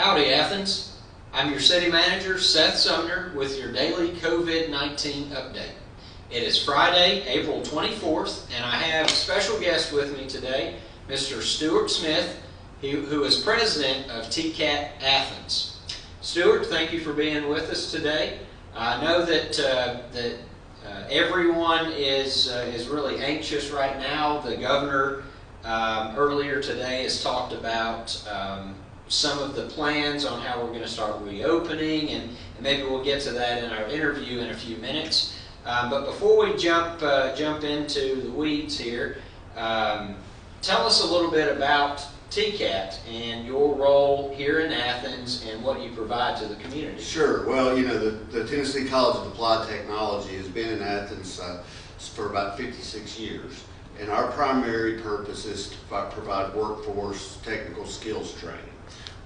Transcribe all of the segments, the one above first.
Howdy, Athens. I'm your city manager, Seth Sumner, with your daily COVID-19 update. It is Friday, April 24th, and I have a special guest with me today, Mr. Stuart Smith, who is president of TCAT Athens. Stuart, thank you for being with us today. I know that everyone is really anxious right now. The governor earlier today has talked about some of the plans on how we're going to start reopening, and maybe we'll get to that in our interview in a few minutes. But before we jump into the weeds here, tell us a little bit about TCAT and your role here in Athens and what you provide to the community. Sure. Well, you know, the Tennessee College of Applied Technology has been in Athens for about 56 years. And our primary purpose is to provide workforce technical skills training.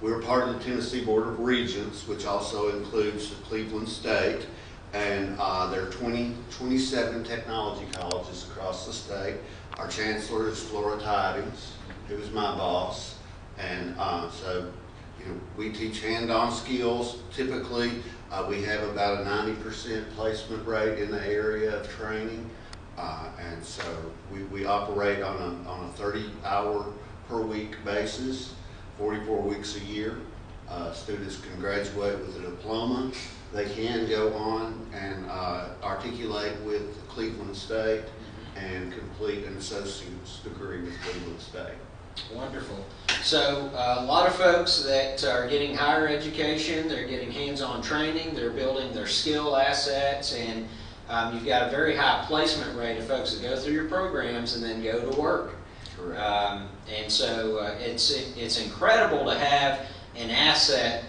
We're part of the Tennessee Board of Regents, which also includes Cleveland State, and there are 27 technology colleges across the state. Our chancellor is Flora Tidings, who is my boss, and so you know, we teach hand-on skills. Typically, we have about a 90% placement rate in the area of training. And so we operate on a 30-hour per week basis, 44 weeks a year. Students can graduate with a diploma. They can go on and articulate with Cleveland State and complete an associate's degree with Cleveland State. Wonderful. So a lot of folks that are getting higher education, they're getting hands-on training, they're building their skill assets, and you've got a very high placement rate of folks that go through your programs and then go to work. Correct. And so it's incredible to have an asset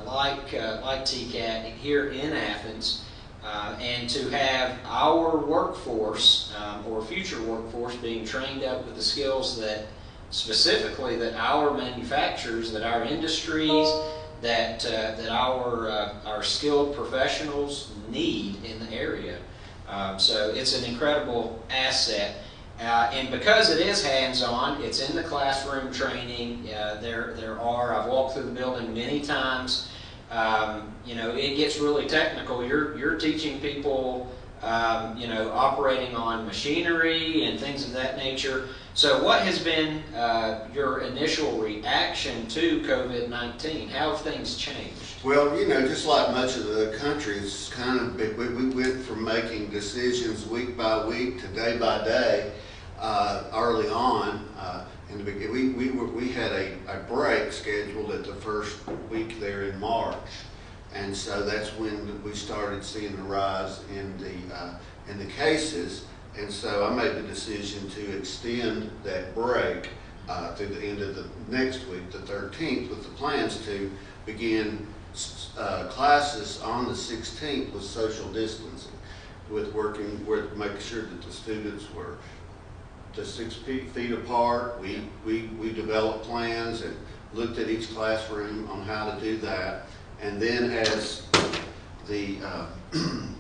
like TCAT here in Athens, and to have our workforce or future workforce being trained up with the skills that specifically that our manufacturers, that our industries, that our skilled professionals need in the area. So it's an incredible asset. And because it is hands-on, it's in the classroom training. I've walked through the building many times. You know, it gets really technical. You're teaching people, you know, operating on machinery and things of that nature. So what has been your initial reaction to COVID-19? How have things changed? Well, you know, just like much of the country, it's kind of we went from making decisions week by week to day by day. Early on, in the beginning, we had a break scheduled at the first week there in March, and so that's when we started seeing the rise in the cases. And so I made the decision to extend that break through the end of the next week, the 13th, with the plans to begin classes on the 16th with social distancing, with making sure that the students were to 6 feet apart. We developed plans and looked at each classroom on how to do that. And then as the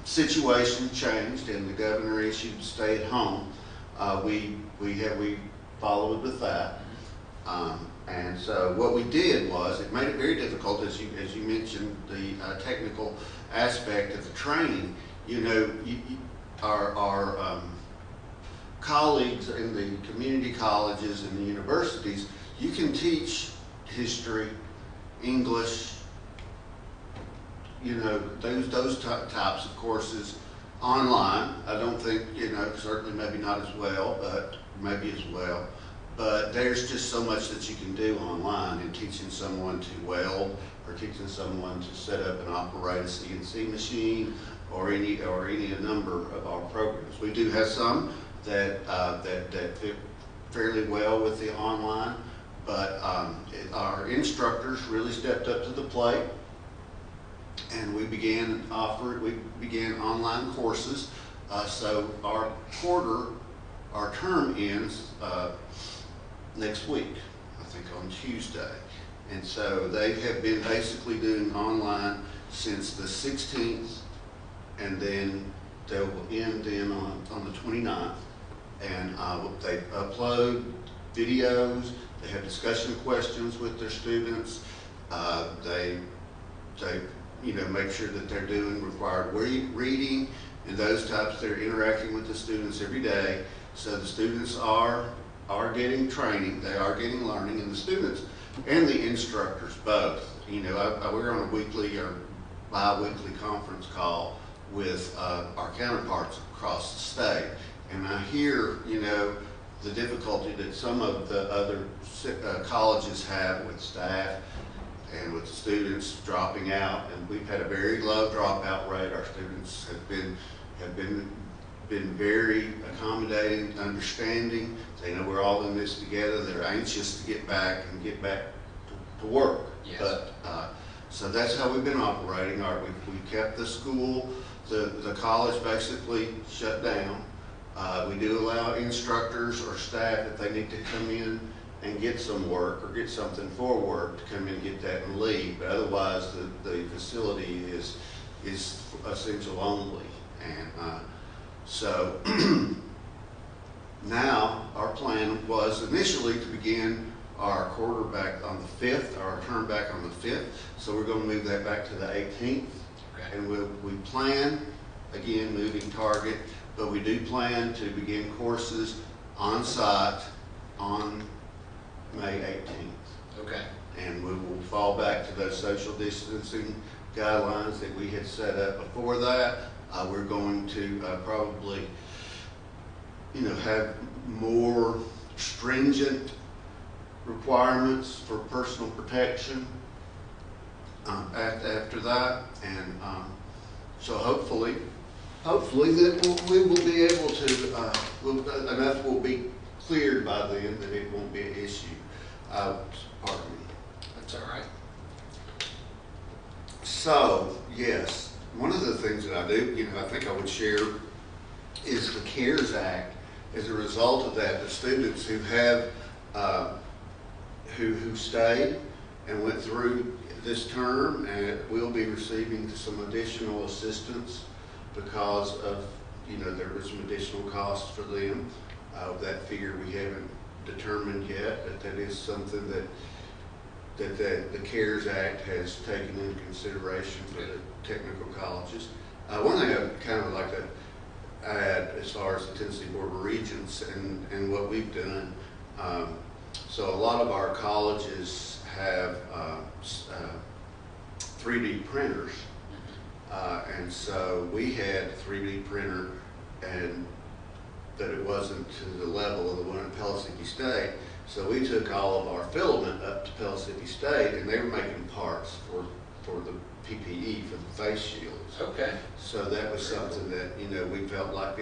situation changed and the governor issued stay at home, we followed with that. And so what we did was, it made it very difficult, as you mentioned, the technical aspect of the training. You know, our colleagues in the community colleges and the universities, you can teach history, English, you know, those types of courses online. I don't think, you know, certainly maybe not as well, but maybe as well. But there's just so much that you can do online in teaching someone to weld, or teaching someone to set up and operate a CNC machine, or any number of our programs. We do have some that fit fairly well with the online, but our instructors really stepped up to the plate, and we began online courses. So our term ends next week, I think on Tuesday, and so they have been basically doing online since the 16th, and then they will end them on the 29th. And they upload videos, they have discussion questions with their students, They make sure that they're doing required reading and those types. They're interacting with the students every day. So the students are getting training, they are getting learning, and the students and the instructors both. We're on a weekly or bi-weekly conference call with our counterparts across the state, and I hear, the difficulty that some of the other colleges have with staff and with the students dropping out, and we've had a very low dropout rate. Our students have been very accommodating, understanding. They know we're all in this together. They're anxious to get back to work. Yes. But so that's how we've been operating. We kept the school, the college basically shut down. We do allow instructors or staff, if they need to come in and get some work or get something for work, to come in and get that and leave. But otherwise, the facility is essential only. And so now our plan was initially to begin our quarterback on the 5th, our term back on the 5th. So we're going to move that back to the 18th. Okay. And we plan, again, moving target, but we do plan to begin courses on site on May 18th. Okay. And we will fall back to those social distancing guidelines that we had set up before that. We're going to probably, have more stringent requirements for personal protection after that, and so hopefully that we will be able to, enough will be cleared by then that it won't be an issue. Pardon me. That's all right. So, yes, one of the things that I do, I think I would share is the CARES Act. As a result of that, the students who have, who stayed and went through this term and will be receiving some additional assistance because of, there was some additional costs for them. That figure we haven't determined yet, but that is something that the CARES Act has taken into consideration for the technical colleges. One thing I'd kind of like to add as far as the Tennessee Board of Regents and what we've done, so a lot of our colleges have 3D printers, and so we had a 3D printer, and that it wasn't to the level of the one at Pellissippi State. So we took all of our filament up to Pellissippi State, and they were making parts for the PPE, for the face shields. Okay. So that was something that, we felt like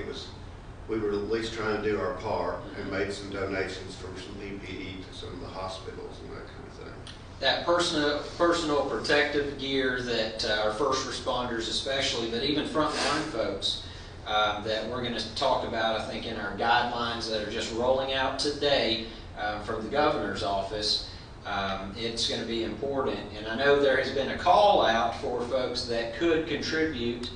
we were at least trying to do our part, and made some donations for some PPE to some of the hospitals and that kind of thing. That personal protective gear that our first responders especially, but even frontline folks, that we're going to talk about, I think, in our guidelines that are just rolling out today from the governor's office. It's going to be important, and I know there has been a call out for folks that could contribute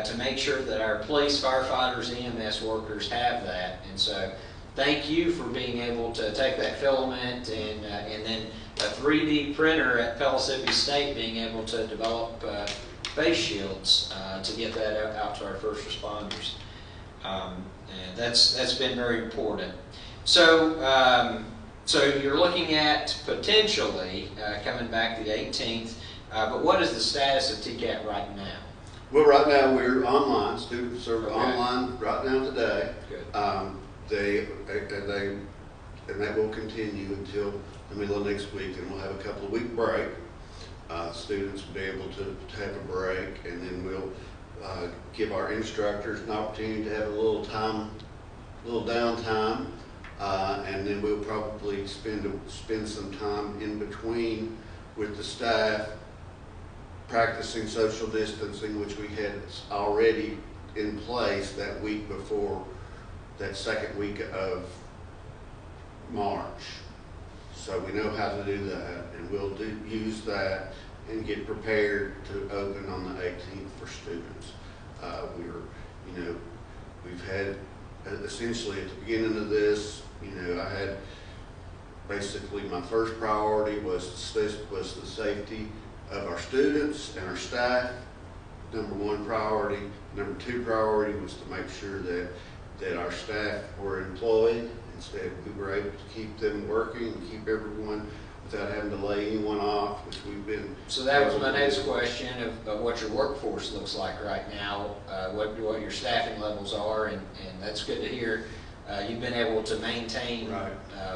to make sure that our police, firefighters, EMS workers have that. And so thank you for being able to take that filament and then a 3D printer at Pellissippi State being able to develop face shields to get that out to our first responders. And that's been very important. So so you're looking at potentially coming back the 18th, but what is the status of TCAT right now? Well, right now we're online. Students are Okay. online right now today. Good. And that will continue until the middle of next week, and we'll have a couple of week break. Students will be able to have a break, and then we'll give our instructors an opportunity to have a little downtime, and then we'll probably spend some time in between with the staff practicing social distancing, which we had already in place that week before, that second week of March. So we know how to do that, and we'll use that and get prepared to open on the 18th for students. We've had, essentially at the beginning of this, I had basically my first priority was the safety of our students and our staff. Number one priority. Number two priority was to make sure that our staff were employed, instead we were able to keep them working and keep everyone without having to lay anyone off, which we've been. So that was my next question of what your workforce looks like right now, what your staffing levels are, and that's good to hear. You've been able to maintain Right.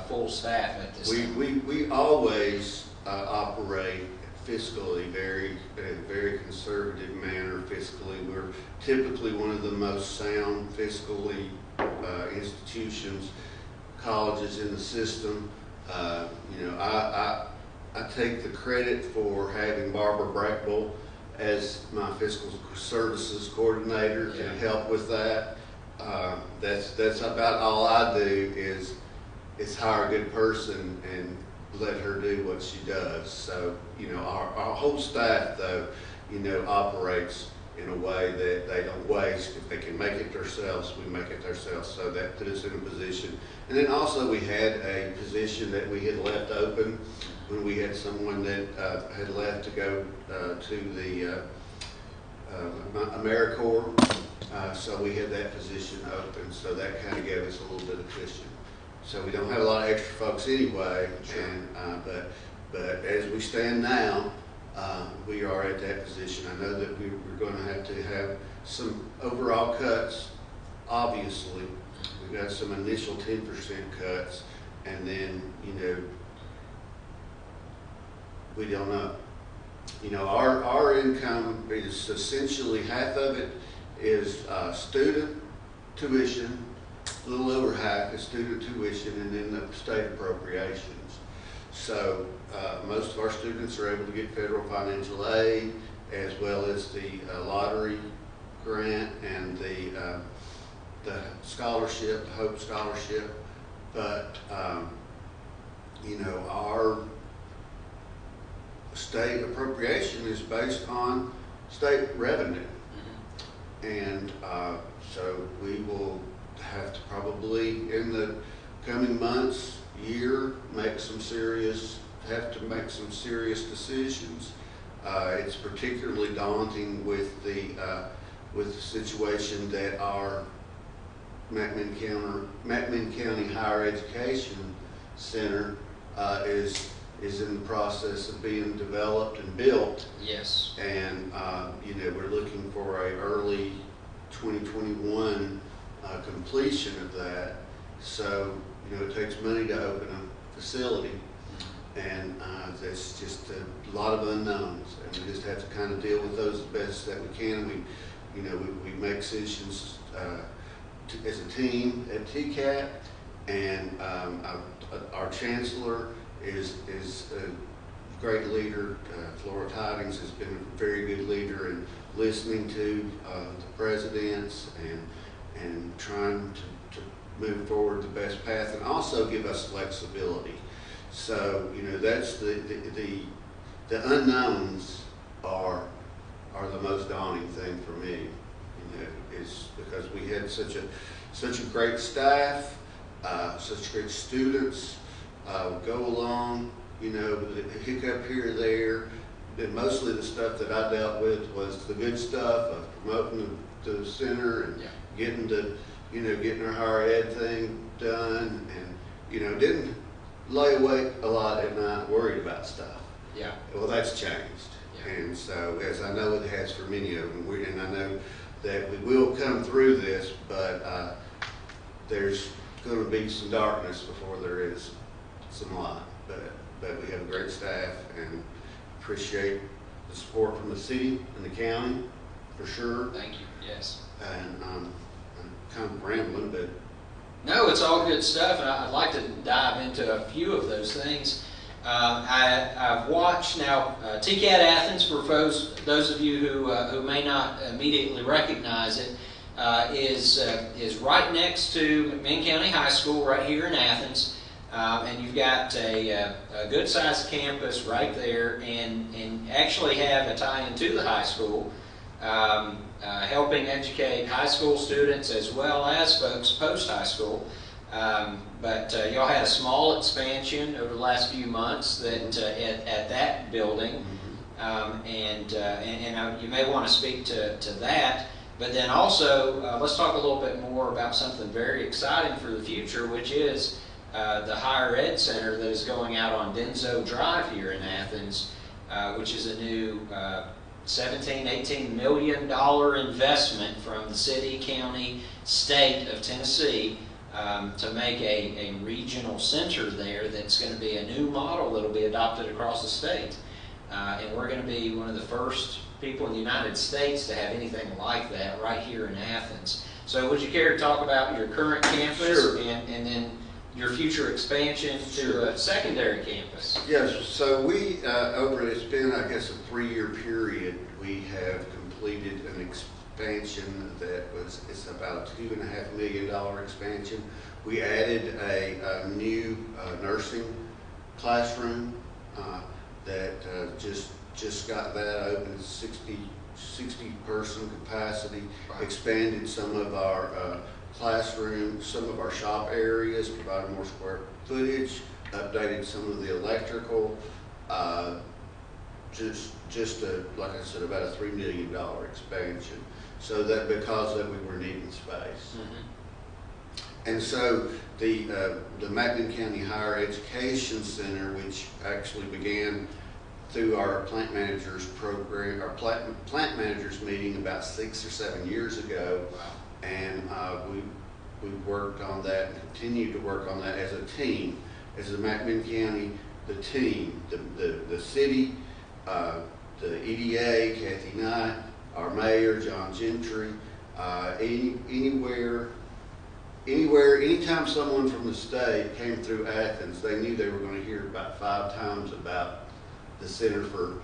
Full staff at this time. We always operate fiscally in a very conservative manner fiscally. We're typically one of the most sound fiscally institutions, colleges in the system. You know, I take the credit for having Barbara Brackbull as my fiscal services coordinator to help with that. That's about all I do is hire a good person and let her do what she does. So, you know, our whole staff, though, you know, operates in a way that they don't waste. If they can make it themselves, we make it ourselves. So that put us in a position. And then also we had a position that we had left open when we had someone that had left to go to the AmeriCorps. So we had that position open. So that kind of gave us a little bit of cushion. So we don't have a lot of extra folks anyway. Sure. And but as we stand now, we are at that position. I know that we're going to have some overall cuts. Obviously, we've got some initial 10% cuts, and then, you know, we don't know. You know, our income is essentially half of it is student tuition, a little over half is student tuition, and then the state appropriations. So most of our students are able to get federal financial aid, as well as the lottery grant and the scholarship, the Hope Scholarship. But you know, our state appropriation is based on state revenue, and so we will have to probably in the coming months, year, have to make some serious decisions. It's particularly daunting with the situation that our McMinn County Higher Education Center is in the process of being developed and built. Yes. And you know, we're looking for a early 2021 completion of that. So, you know, it takes money to open a facility, and there's just a lot of unknowns, and we just have to kind of deal with those as best that we can. We make decisions as a team at TCAT, and our chancellor is a great leader. Flora Tidings has been a very good leader in listening to the presidents and trying to move forward the best path, and also give us flexibility. So, you know, that's the unknowns are the most daunting thing for me. You know, is because we had such a great staff, such great students go along. You know, the hiccup here or there. But mostly the stuff that I dealt with was the good stuff of promoting the center and getting our higher ed thing done, and, you know, didn't lay awake a lot at night worried about stuff. Yeah. Well, that's changed. Yeah. And so, as I know it has for many of them, and I know that we will come through this, but there's going to be some darkness before there is some light. But we have a great staff, and appreciate the support from the city and the county, for sure. Thank you. Yes. And I'm kind of rambling, but no, it's all good stuff, and I'd like to dive into a few of those things. I've watched now TCAT Athens, for those of you who may not immediately recognize it, is right next to McMinn County High School right here in Athens. And you've got a good-sized campus right there, and actually have a tie-in to the high school, helping educate high school students as well as folks post-high school. But y'all had a small expansion over the last few months that at that building, and you may want to speak to that. But then also, let's talk a little bit more about something very exciting for the future, which is the Higher Ed Center that is going out on Denso Drive here in Athens, which is a new $17, $18 million investment from the city, county, state of Tennessee to make a regional center there that's going to be a new model that will be adopted across the state. And we're going to be one of the first people in the United States to have anything like that right here in Athens. So would you care to talk about your current campus Sure. and then your future expansion to a secondary campus? Yes, so we, it's been, I guess, a 3-year period, we have completed an expansion it's about a $2.5 million expansion. We added a new nursing classroom that just got that open, 60 person capacity, Right. Expanded some of our classrooms, some of our shop areas, provided more square footage, updated some of the electrical, like I said, about a $3 million expansion. So that because that we were needing space. Mm-hmm. And so the McMinn County Higher Education Center, which actually began through our plant managers program, our plant managers meeting about 6 or 7 years ago, Wow. and we worked on that and continue to work on that as a team, as the McMinn County, the team, the city, the EDA, Kathy Knight, our mayor, John Gentry, anytime someone from the state came through Athens, they knew they were going to hear about 5 times about the Center for,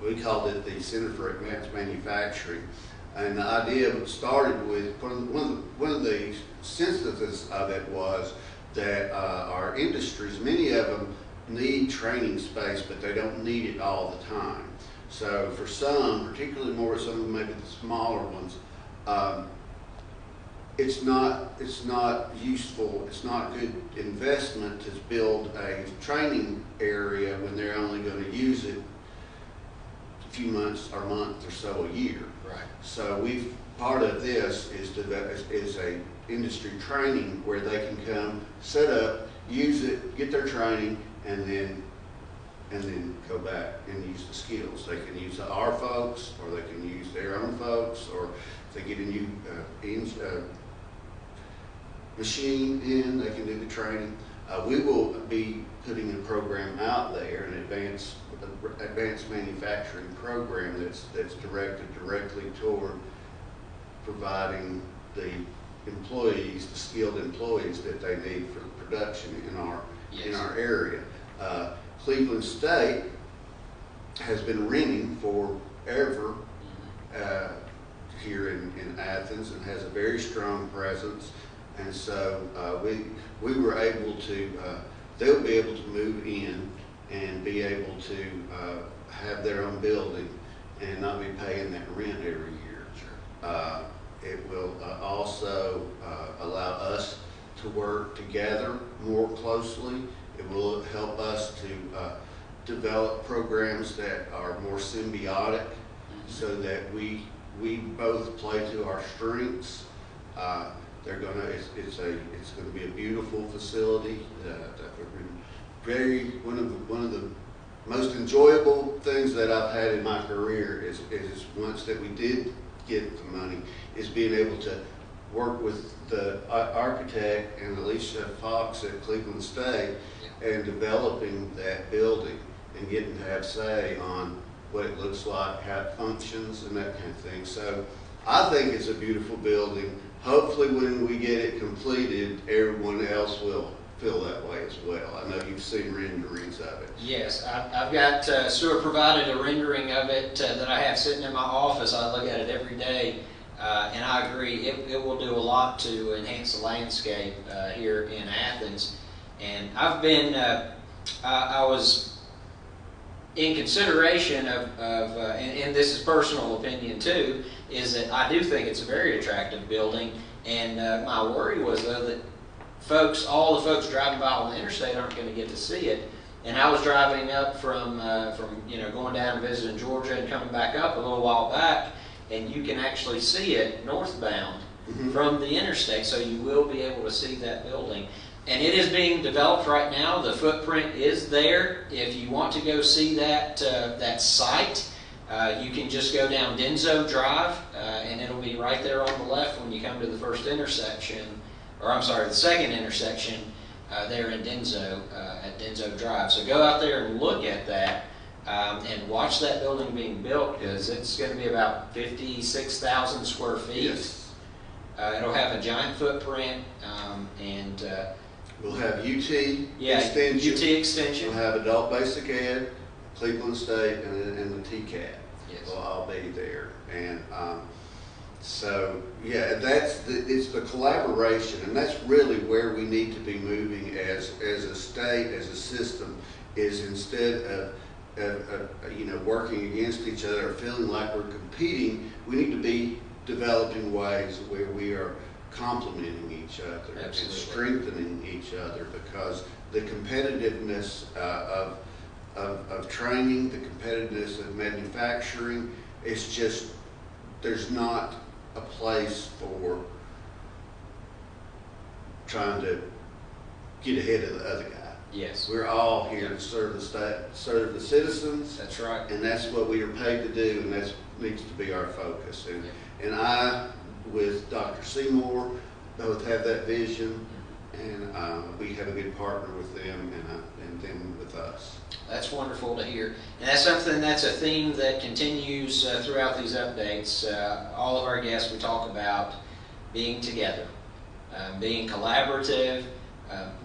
we called it the Center for Advanced Manufacturing. And the idea started with, one of the synthesis of it was that our industries, many of them need training space, but they don't need it all the time. So for some, particularly more some of maybe the smaller ones, it's not useful, it's not good investment to build a training area when they're only going to use it a few months or month or so a year. Right. So part of this is a industry training where they can come, set up, use it, get their training, and then go back and use the skills. They can use our folks, or they can use their own folks, or if they get a new machine in, they can do the training. We will be putting a program out there, an advanced manufacturing program that's directed directly toward providing the employees, the skilled employees that they need for production in our area. Cleveland State has been renting forever here in Athens and has a very strong presence. And so we were able to, they'll be able to move in and be able to have their own building and not be paying that rent every year. Sure. It will also allow us to work together more closely. It will help us to develop programs that are more symbiotic, so that we both play to our strengths. It's going to be a beautiful facility. One of the most enjoyable things that I've had in my career is once that we did get the money, is being able to work with the architect and Alicia Fox at Cleveland State and developing that building and getting to have say on what it looks like, how it functions, and that kind of thing. So I think it's a beautiful building. Hopefully when we get it completed, everyone else will feel that way as well. I know you've seen renderings of it. Yes, I've got Stuart provided a rendering of it that I have sitting in my office. I look at it every day, and I agree. It will do a lot to enhance the landscape here in Athens. And I've been, I was in consideration of and this is personal opinion too, is that I do think it's a very attractive building. And my worry was though that all the folks driving by on the interstate aren't going to get to see it. And I was driving up from going down and visiting Georgia and coming back up a little while back, and you can actually see it northbound from the interstate, so you will be able to see that building. And it is being developed right now. The footprint is there. If you want to go see that site, you can just go down Denso Drive, and it'll be right there on the left when you come to the first intersection, or I'm sorry, the second intersection there in Denso, at Denso Drive. So go out there and look at that and watch that building being built, because it's going to be about 56,000 square feet. Yes. It'll have a giant footprint, and we'll have UT extension. UT extension. We'll have adult basic ed, Cleveland State, and the TCAT. Yes. Will all be there. And so, yeah, it's the collaboration, and that's really where we need to be moving as a state, as a system, is instead of working against each other or feeling like we're competing, we need to be developing ways where we are complementing each other. Absolutely. And strengthening each other, because the competitiveness of training, the competitiveness of manufacturing, is just, there's not a place for trying to get ahead of the other guy. Yes. We're all here to serve the state, serve the citizens. That's right. And that's what we are paid to do, and that needs to be our focus. And I, with Dr. Seymour, both have that vision, and we have a good partner with them, and them with us. That's wonderful to hear. And that's a theme that continues throughout these updates. All of our guests, we talk about being together, being collaborative,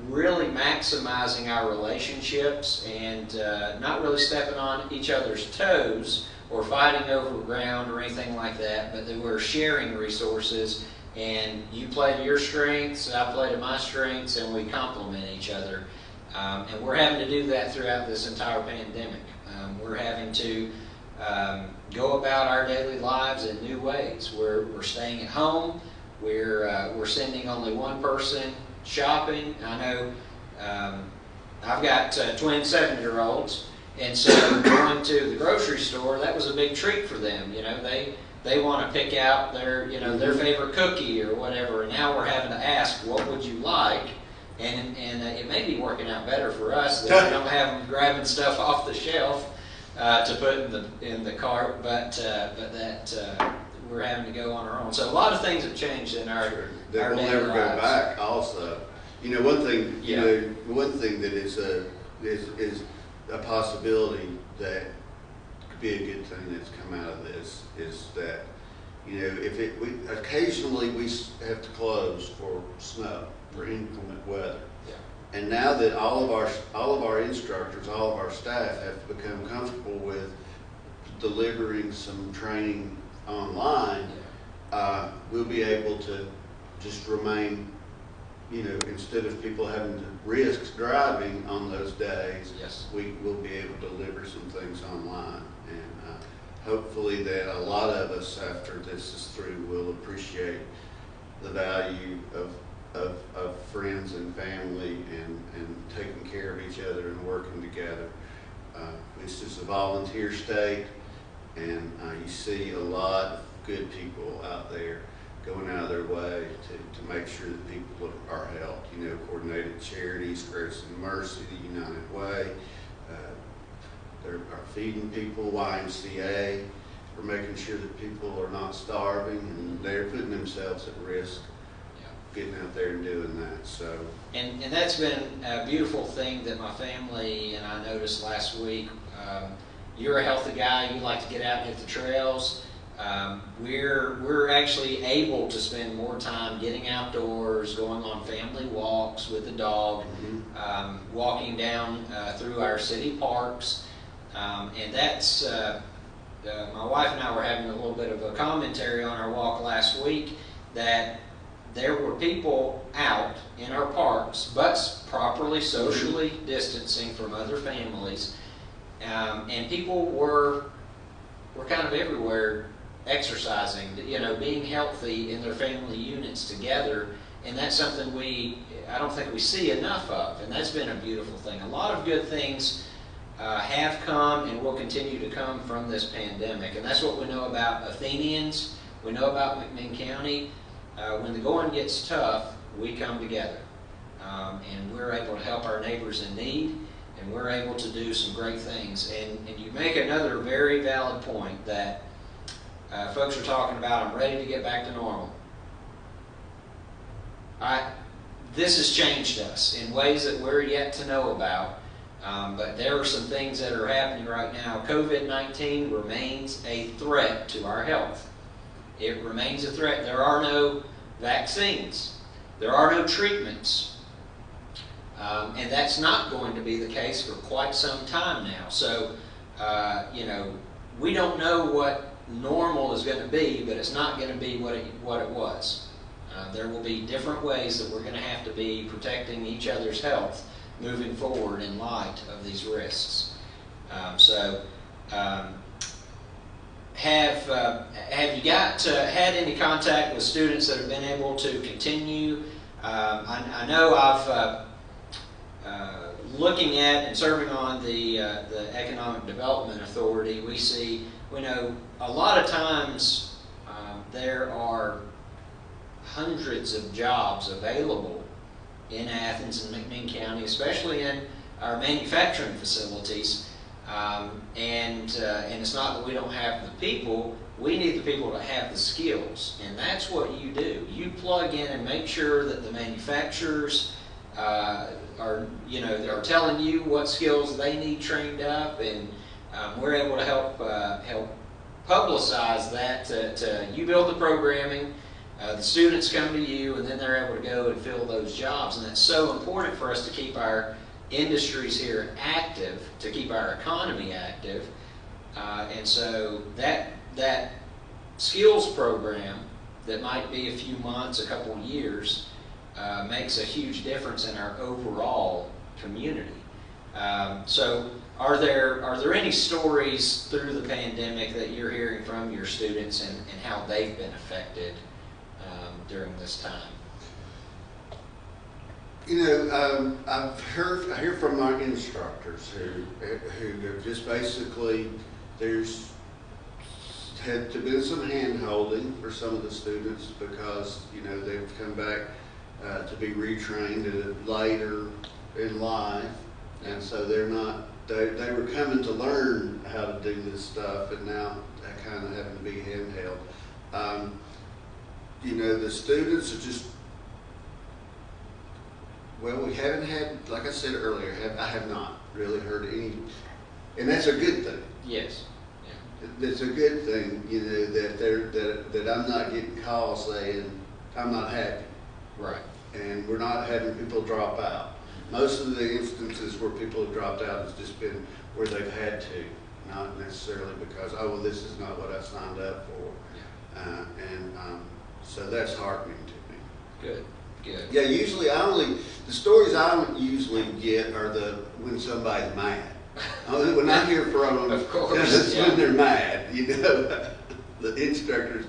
really maximizing our relationships, and not really stepping on each other's toes or fighting over ground or anything like that, but that we're sharing resources, and you play to your strengths, I play to my strengths, and we complement each other. And we're having to do that throughout this entire pandemic. We're having to go about our daily lives in new ways. We're staying at home. We're sending only one person shopping. I know I've got twin 7-year-olds, and so going to the grocery store, that was a big treat for them. You know, they want to pick out their their favorite cookie or whatever, and now we're having to ask, what would you like? And it may be working out better for us that we don't have them grabbing stuff off the shelf to put in the cart, but that we're having to go on our own. So a lot of things have changed in our that our will daily never lives. go back. Also, one thing one thing that is a possibility that could be a good thing that's come out of this is that occasionally we have to close for snow, for inclement weather. Yeah. And now that all of our instructors, all of our staff have become comfortable with delivering some training online, we'll be able to just remain, instead of people having to risk driving on those days, Yes. we will be able to deliver some things online. And hopefully that a lot of us, after this is through, will appreciate the value of friends and family and taking care of each other and working together. This is a volunteer state, and you see a lot of good people out there going out of their way to make sure that people are helped. Coordinated Charities, Grace and Mercy, the United Way, they're feeding people, YMCA, are making sure that people are not starving, and they're putting themselves at risk getting out there and doing that. So, and that's been a beautiful thing that my family and I noticed last week. You're a healthy guy. You like to get out and hit the trails. We're actually able to spend more time getting outdoors, going on family walks with the dog, walking down through our city parks, and that's my wife and I were having a little bit of a commentary on our walk last week that there were people out in our parks, but properly socially distancing from other families, and people were kind of everywhere exercising, being healthy in their family units together, And that's something I don't think we see enough of, and that's been a beautiful thing. A lot of good things have come and will continue to come from this pandemic, and that's what we know about Athenians. We know about McMinn County. When the going gets tough, we come together, and we're able to help our neighbors in need, and we're able to do some great things. And you make another very valid point that folks are talking about, I'm ready to get back to normal. This has changed us in ways that we're yet to know about, but there are some things that are happening right now. COVID-19 remains a threat to our health. It remains a threat. There are no vaccines. There are no treatments. And that's not going to be the case for quite some time now. So, we don't know what normal is going to be, but it's not going to be what it was. There will be different ways that we're going to have to be protecting each other's health moving forward in light of these risks. Have you had any contact with students that have been able to continue? I know I've looking at and serving on the Economic Development Authority. We know a lot of times there are hundreds of jobs available in Athens and McMinn County, especially in our manufacturing facilities. And it's not that we don't have the people. We need the people to have the skills, and that's what you do. You plug in and make sure that the manufacturers are telling you what skills they need trained up, and we're able to help publicize that. You build the programming, the students come to you, and then they're able to go and fill those jobs, and that's so important for us to keep our industries here active, to keep our economy active, and so that skills program that might be a few months, a couple of years, makes a huge difference in our overall community. So are there any stories through the pandemic that you're hearing from your students and how they've been affected during this time? I hear from our instructors who just basically, there's had to be some hand holding for some of the students because they've come back to be retrained later in life, and so they were coming to learn how to do this stuff, and now they're kind of having to be handheld. The students are just, well, we haven't had, like I said earlier, I have not really heard any, and that's a good thing. Yes. It's a good thing, that I'm not getting calls saying I'm not happy. Right. And we're not having people drop out. Most of the instances where people have dropped out has just been where they've had to, not necessarily because, this is not what I signed up for. So that's heartening to me. Good. Good. Yeah, usually the stories I usually get are when somebody's mad. When I hear from them, of course, when they're mad, the instructors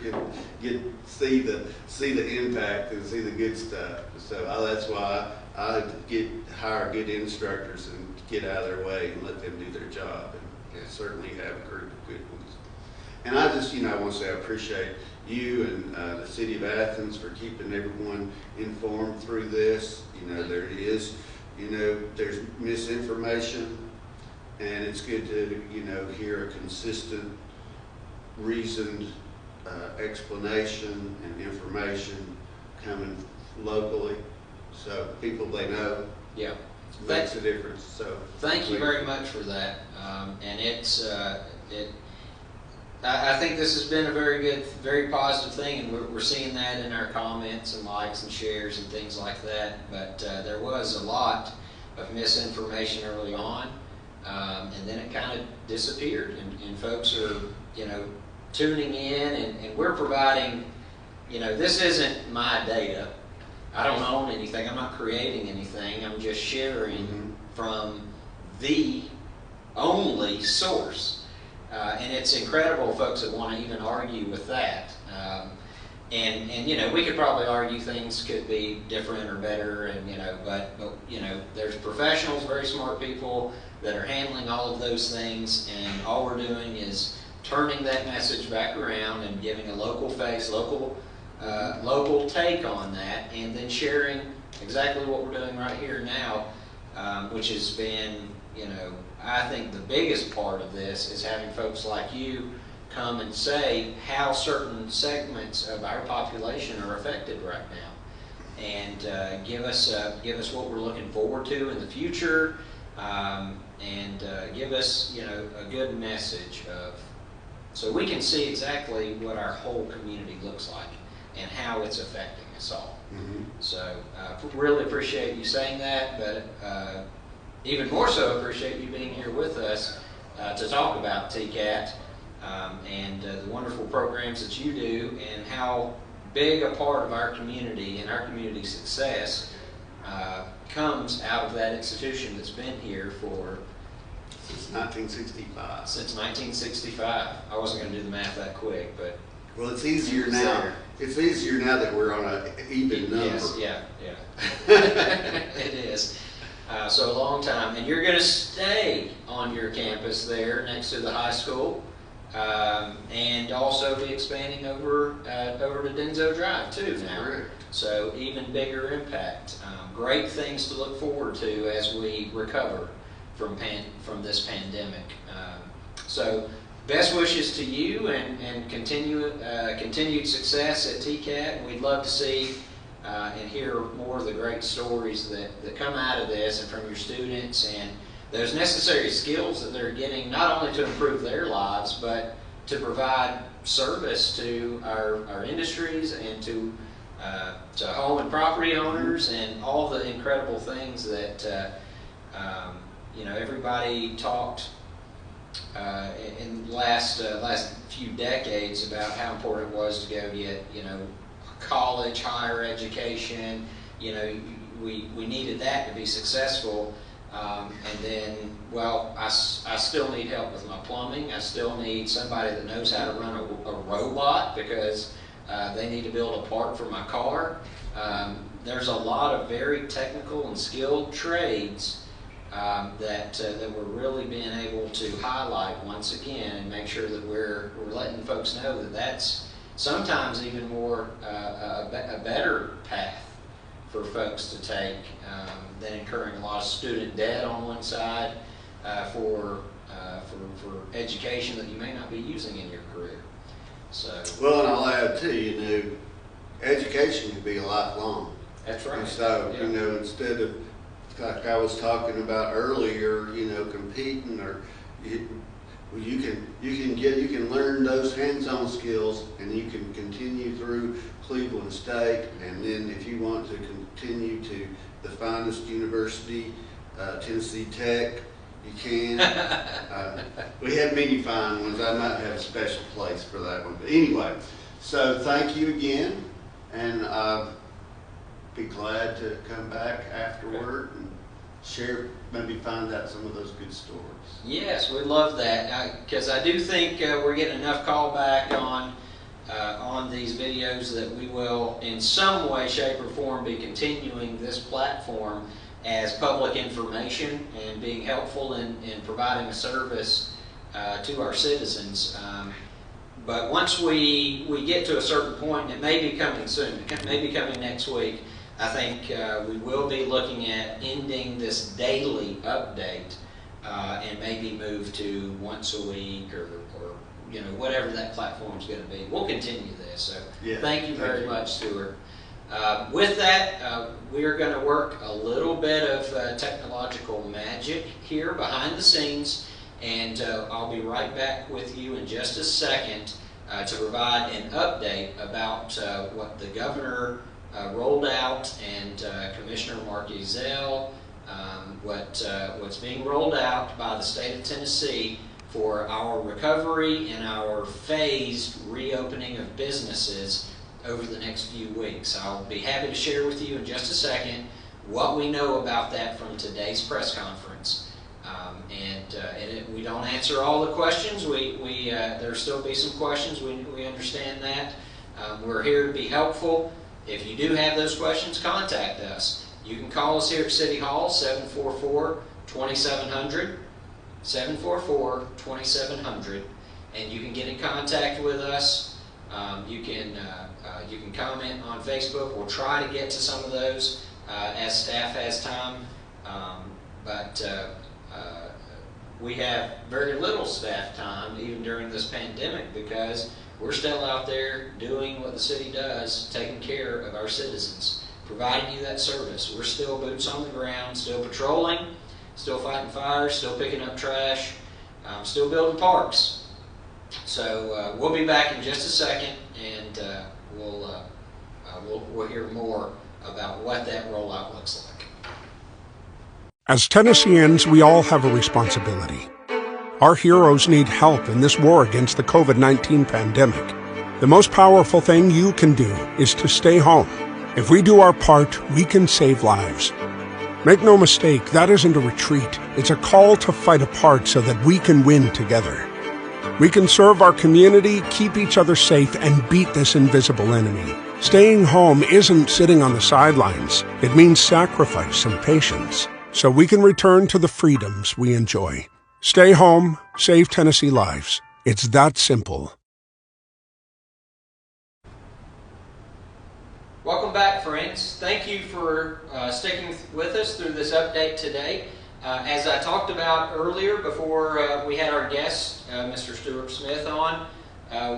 see the impact and see the good stuff. So that's why I hire good instructors and get out of their way and let them do their job, and certainly have a group of good ones. And I just, I want to say I appreciate you and the City of Athens for keeping everyone informed through this. There is, there's misinformation, and it's good to, hear a consistent, reasoned explanation and information coming locally, so people they know. Yeah, makes a difference. So thank you very much for that, and I think this has been a very good, very positive thing, and we're seeing that in our comments and likes and shares and things like that. But there was a lot of misinformation early on, and then it kind of disappeared, and folks are, tuning in, and we're providing, this isn't my data. I don't own anything. I'm not creating anything. I'm just sharing from the only source. And it's incredible, folks, that want to even argue with that. And you know, we could probably argue things could be different or better, and you know, but you know, there's professionals, very smart people that are handling all of those things, and all we're doing is turning that message back around and giving a local face, local take on that, and then sharing exactly what we're doing right here now, which has been, you know, I think the biggest part of this is having folks like you come and say how certain segments of our population are affected right now, and give us what we're looking forward to in the future, and give us, you know, a good message of, so we can see exactly what our whole community looks like and how it's affecting us all. Mm-hmm. So really appreciate you saying that, but even more so appreciate you being here with us to talk about TCAT. And the wonderful programs that you do, and how big a part of our community and our community success comes out of that institution that's been here Since 1965. Since 1965. I wasn't going to do the math that quick, but Well, it's easier now. It's easier now that we're on an even number. yes, yeah. It is. So a long time, and you're going to stay on your campus there next to the high school. And also be expanding over to Denso Drive too now. Correct. So even bigger impact. Great things to look forward to as we recover from this pandemic. So best wishes to you, and continued success at TCAT. We'd love to see and hear more of the great stories that come out of this, and from your students, and those necessary skills that they're getting, not only to improve their lives, but to provide service to our industries and to home and property owners, and all the incredible things that you know, everybody talked in the last few decades about how important it was to go get, you know, college, higher education. You know, we needed that to be successful. And then, well, I still need help with my plumbing. I still need somebody that knows how to run a robot, because they need to build a part for my car. There's a lot of very technical and skilled trades that we're really being able to highlight once again, and make sure that we're letting folks know that that's sometimes even more a better path for folks to take than incurring a lot of student debt on one side for education that you may not be using in your career. So Well, and I'll add too, you know, education can be lifelong. that's right. And so, Yeah. you know, instead of, like I was talking about earlier, you know, competing, or you can learn those hands-on skills, and you can continue through Cleveland State, and then if you want to continue to the finest university, Tennessee Tech, you can. We have many fine ones. I might have a special place for that one. But anyway, so thank you again, and be glad to come back afterward and share, maybe find out some of those good stories. Yes, we love that, because I do think we're getting enough callback on these videos that we will, in some way, shape, or form, be continuing this platform as public information and being helpful in providing a service to our citizens. But once we get to a certain point, and it may be coming soon, it may be coming next week, I think we will be looking at ending this daily update and maybe move to once a week, or you know, whatever that platform is going to be. We'll continue this. So Yeah, thank you very much, Stuart. With that, we are going to work a little bit of technological magic here behind the scenes, and I'll be right back with you in just a second to provide an update about what the governor rolled out, and Commissioner Mark Ezell, what's being rolled out by the state of Tennessee for our recovery and our phased reopening of businesses over the next few weeks. I'll be happy to share with you in just a second what we know about that from today's press conference. And we don't answer all the questions. There'll still be some questions. We understand that. We're here to be helpful. If you do have those questions, contact us. You can call us here at City Hall, 744-2700, 744-2700, and you can get in contact with us. You can comment on Facebook. We'll try to get to some of those as staff has time, but we have very little staff time even during this pandemic because we're still out there doing what the city does, taking care of our citizens, providing you that service. We're still boots on the ground, still patrolling, still fighting fires, still picking up trash, still building parks. So we'll be back in just a second, and we'll hear more about what that rollout looks like. As Tennesseans, we all have a responsibility. Our heroes need help in this war against the COVID-19 pandemic. The most powerful thing you can do is to stay home. If we do our part, we can save lives. Make no mistake, that isn't a retreat. It's a call to fight apart so that we can win together. We can serve our community, keep each other safe, and beat this invisible enemy. Staying home isn't sitting on the sidelines. It means sacrifice and patience, so we can return to the freedoms we enjoy. Stay home, save Tennessee lives. It's that simple. Welcome back, friends. Thank you for sticking with us through this update today. As I talked about earlier before we had our guest, Mr. Stuart Smith, on,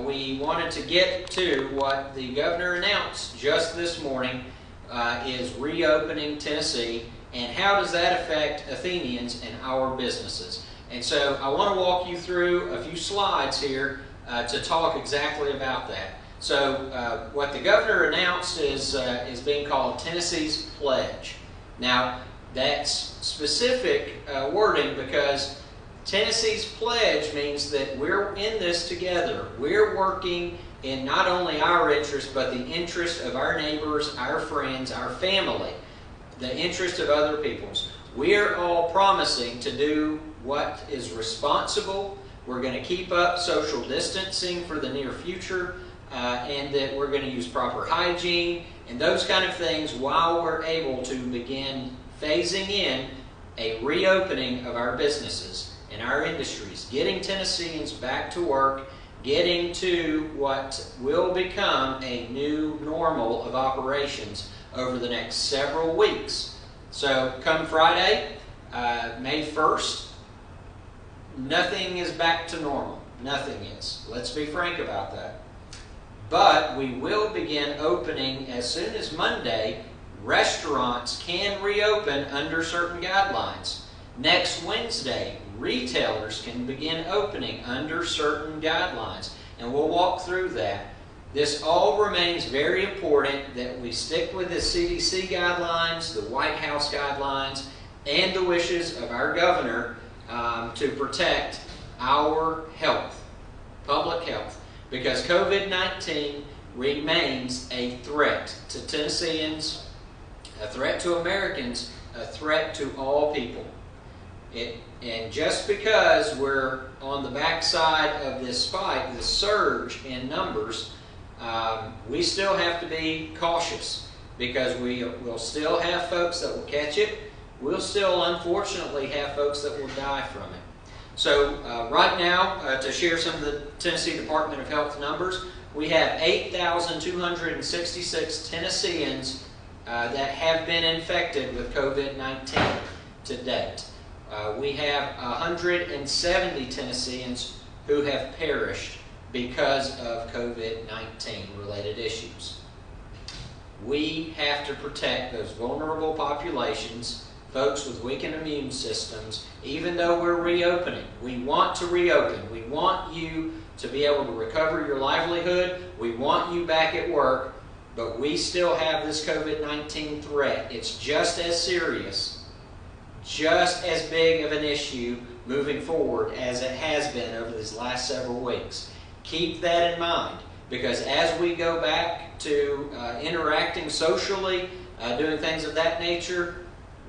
we wanted to get to what the governor announced just this morning is reopening Tennessee, and how does that affect Athenians and our businesses. And so I want to walk you through a few slides here to talk exactly about that. So what the governor announced is being called Tennessee's Pledge. Now, that's specific wording because Tennessee's Pledge means that we're in this together. We're working in not only our interest, but the interest of our neighbors, our friends, our family, the interest of other people's. We're all promising to do what is responsible. We're going to keep up social distancing for the near future, and that we're going to use proper hygiene and those kind of things while we're able to begin phasing in a reopening of our businesses and our industries, getting Tennesseans back to work, getting to what will become a new normal of operations over the next several weeks. So come Friday, May 1st, nothing is back to normal. Nothing is. Let's be frank about that. But we will begin opening as soon as Monday. Restaurants can reopen under certain guidelines. Next Wednesday, retailers can begin opening under certain guidelines. And we'll walk through that. This all remains very important that we stick with the CDC guidelines, the White House guidelines, and the wishes of our governor to protect our health, public health, because COVID-19 remains a threat to Tennesseans, a threat to Americans, a threat to all people. And just because we're on the backside of this spike, this surge in numbers, we still have to be cautious because we'll still have folks that will catch it. We'll still, unfortunately, have folks that will die from it. So right now, to share some of the Tennessee Department of Health numbers, we have 8,266 Tennesseans that have been infected with COVID-19 to date. We have 170 Tennesseans who have perished because of COVID-19 related issues. We have to protect those vulnerable populations, folks with weakened immune systems, even though we're reopening. We want to reopen. We want you to be able to recover your livelihood. We want you back at work, but we still have this COVID-19 threat. It's just as serious, just as big of an issue moving forward as it has been over these last several weeks. Keep that in mind, because as we go back to interacting socially, doing things of that nature,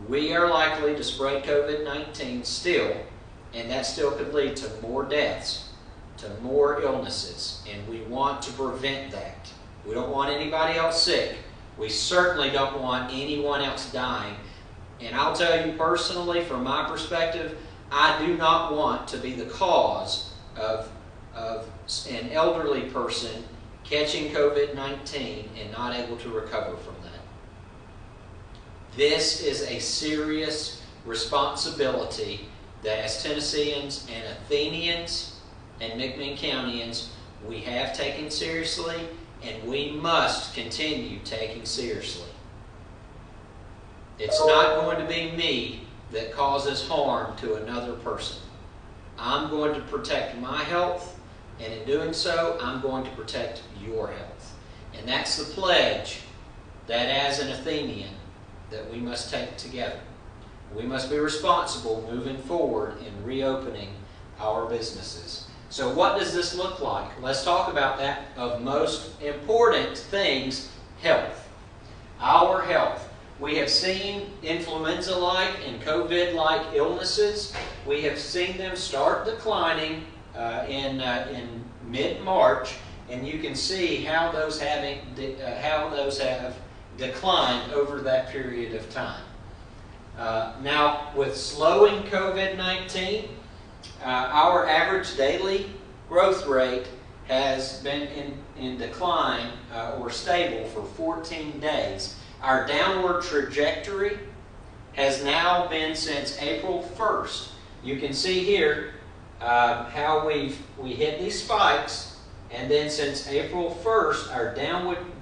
we are likely to spread COVID-19 still, and that still could lead to more deaths, to more illnesses, and we want to prevent that. We don't want anybody else sick. We certainly don't want anyone else dying. And I'll tell you personally, from my perspective, I do not want to be the cause of an elderly person catching COVID-19 and not able to recover from that. This is a serious responsibility that as Tennesseans and Athenians and McMinn Countyans we have taken seriously, and we must continue taking seriously. It's not going to be me that causes harm to another person. I'm going to protect my health, and in doing so, I'm going to protect your health. And that's the pledge that as an Athenian that we must take together. We must be responsible moving forward in reopening our businesses. So what does this look like? Let's talk about that of most important things, health. Our health. We have seen influenza-like and COVID-like illnesses. We have seen them start declining in mid-March, and you can see how those have declined over that period of time. Now, with slowing COVID-19, our average daily growth rate has been in decline or stable for 14 days. Our downward trajectory has now been since April 1st. You can see here how we hit these spikes, and then since April 1st, our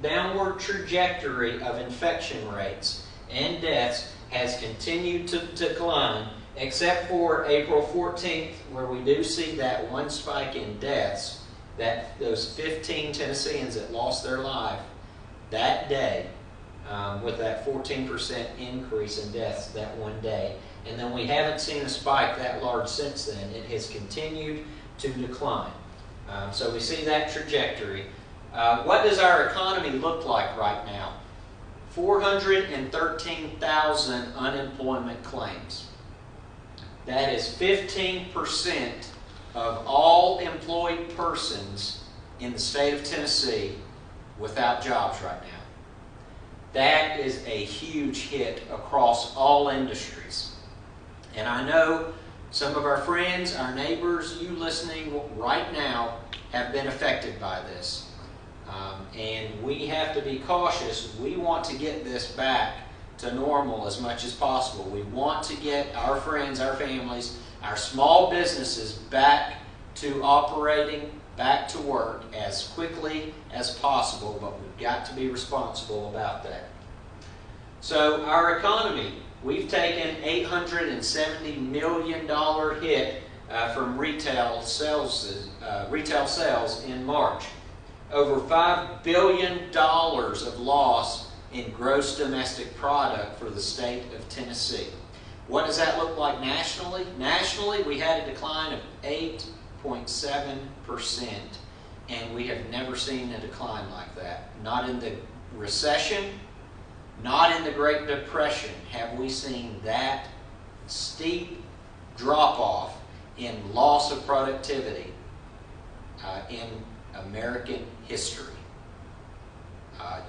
downward trajectory of infection rates and deaths has continued to decline, except for April 14th, where we do see that one spike in deaths, that those 15 Tennesseans that lost their life that day, with that 14% increase in deaths that one day. And then we haven't seen a spike that large since then. It has continued to decline. So we see that trajectory. What does our economy look like right now? 413,000 unemployment claims. That is 15% of all employed persons in the state of Tennessee without jobs right now. That is a huge hit across all industries. And I know some of our friends, our neighbors, you listening right now have been affected by this. And we have to be cautious. We want to get this back to normal as much as possible. We want to get our friends, our families, our small businesses back to operating, back to work as quickly as possible, but we've got to be responsible about that. So our economy, we've taken $870 million hit from retail sales in March. Over $5 billion of loss in gross domestic product for the state of Tennessee. What does that look like nationally? Nationally, we had a decline of 8.7%, and we have never seen a decline like that. Not in the recession, not in the Great Depression have we seen that steep drop-off in loss of productivity in American history.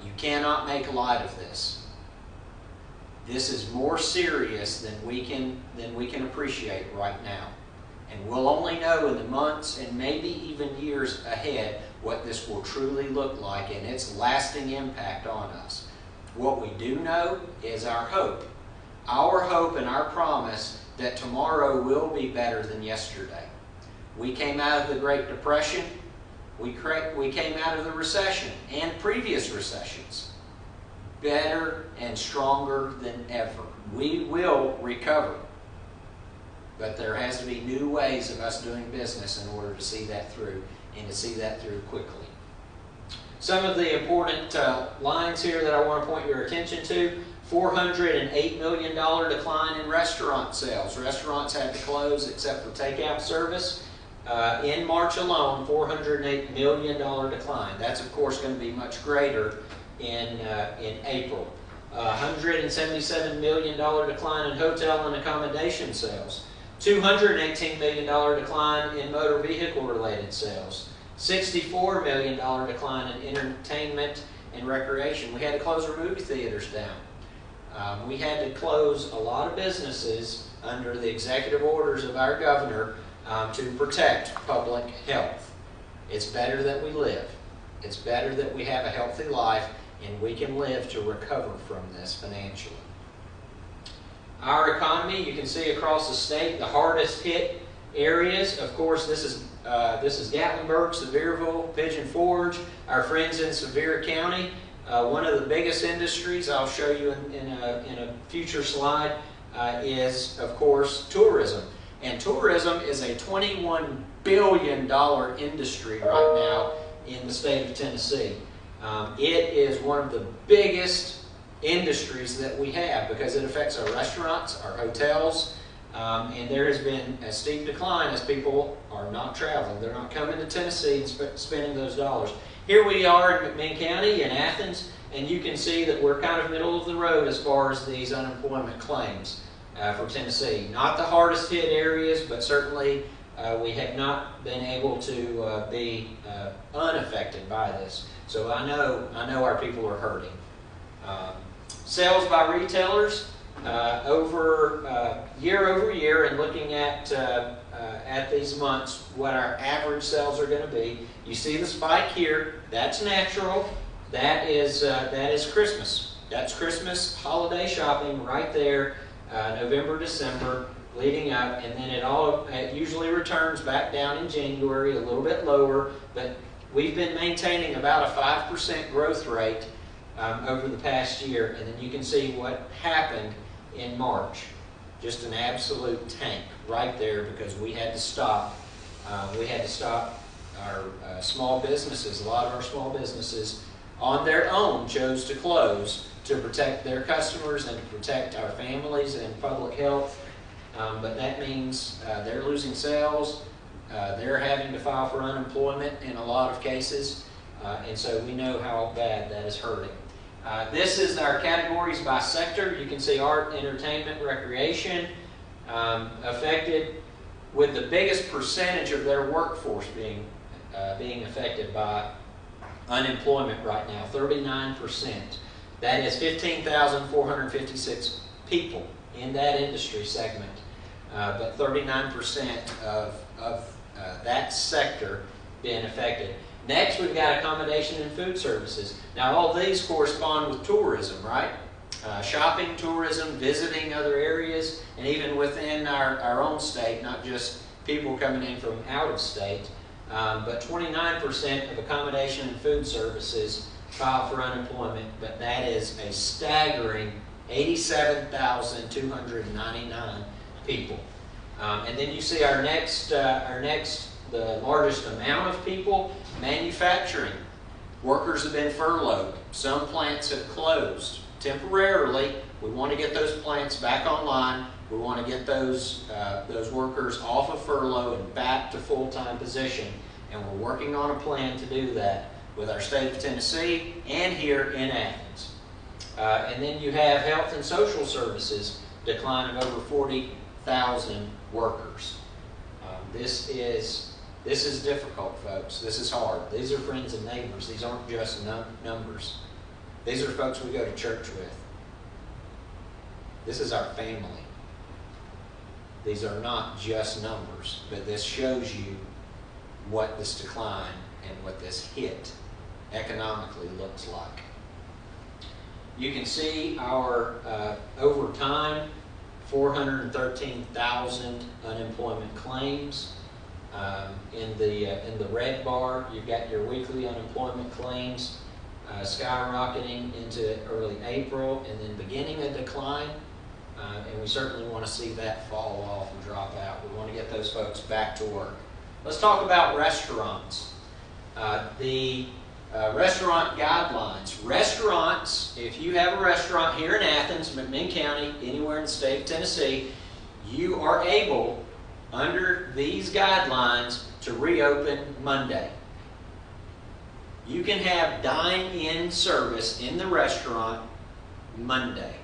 You cannot make light of this. This is more serious than we can appreciate right now. And we'll only know in the months and maybe even years ahead what this will truly look like and its lasting impact on us. What we do know is our hope and our promise that tomorrow will be better than yesterday. We came out of the Great Depression. We came out of the recession and previous recessions better and stronger than ever. We will recover. But there has to be new ways of us doing business in order to see that through, and to see that through quickly. Some of the important lines here that I want to point your attention to: $408 million decline in restaurant sales. Restaurants had to close except for takeout service. In March alone, $408 million decline. That's, of course, going to be much greater in April. $177 million decline in hotel and accommodation sales. $218 million decline in motor vehicle-related sales. $64 million decline in entertainment and recreation. We had to close our movie theaters down. We had to close a lot of businesses under the executive orders of our governor to protect public health. It's better that we live. It's better that we have a healthy life and we can live to recover from this financially. Our economy, you can see across the state, the hardest hit areas. Of course, this is Gatlinburg, Sevierville, Pigeon Forge, our friends in Sevier County. One of the biggest industries, I'll show you in a future slide, is, of course, tourism. And tourism is a $21 billion industry right now in the state of Tennessee. It is one of the biggest industries that we have because it affects our restaurants, our hotels, and there has been a steep decline as people are not traveling. They're not coming to Tennessee and spending those dollars. Here we are in McMinn County in Athens, and you can see that we're kind of middle of the road as far as these unemployment claims for Tennessee. Not the hardest hit areas, but certainly we have not been able to be unaffected by this. So I know our people are hurting. Sales by retailers year over year, and looking at these months, what our average sales are going to be. You see the spike here. That's natural. That is Christmas. That's Christmas holiday shopping right there, November, December, leading up, and then it usually returns back down in January, a little bit lower, but we've been maintaining about a 5% growth rate over the past year, and then you can see what happened in March. Just an absolute tank right there because we had to stop. We had to stop our small businesses. A lot of our small businesses on their own chose to close to protect their customers and to protect our families and public health. But that means they're losing sales. They're having to file for unemployment in a lot of cases. And so we know how bad that is hurting. This is our categories by sector. You can see art, entertainment, recreation affected, with the biggest percentage of their workforce being affected by unemployment right now, 39%. That is 15,456 people in that industry segment, but 39% of that sector being affected. Next, we've got accommodation and food services. Now, all these correspond with tourism, right? Shopping, tourism, visiting other areas, and even within our own state, not just people coming in from out of state. But 29% of accommodation and food services file for unemployment, but that is a staggering 87,299 people. And then you see our next, the largest amount of people, manufacturing. Workers have been furloughed. Some plants have closed temporarily. We want to get those plants back online. We want to get those workers off of furlough and back to full-time position. And we're working on a plan to do that with our state of Tennessee and here in Athens. And then you have health and social services decline of over 40,000 workers. This is difficult, folks. This is hard. These are friends and neighbors. These aren't just numbers. These are folks we go to church with. This is our family. These are not just numbers, but this shows you what this decline and what this hit economically looks like. You can see our, over time, 413,000 unemployment claims. In the red bar, you've got your weekly unemployment claims skyrocketing into early April and then beginning a decline. And we certainly want to see that fall off and drop out. We want to get those folks back to work. Let's talk about restaurants. The restaurant guidelines. Restaurants, if you have a restaurant here in Athens, McMinn County, anywhere in the state of Tennessee, you are able, under these guidelines, to reopen Monday. You can have dine-in service in the restaurant Monday.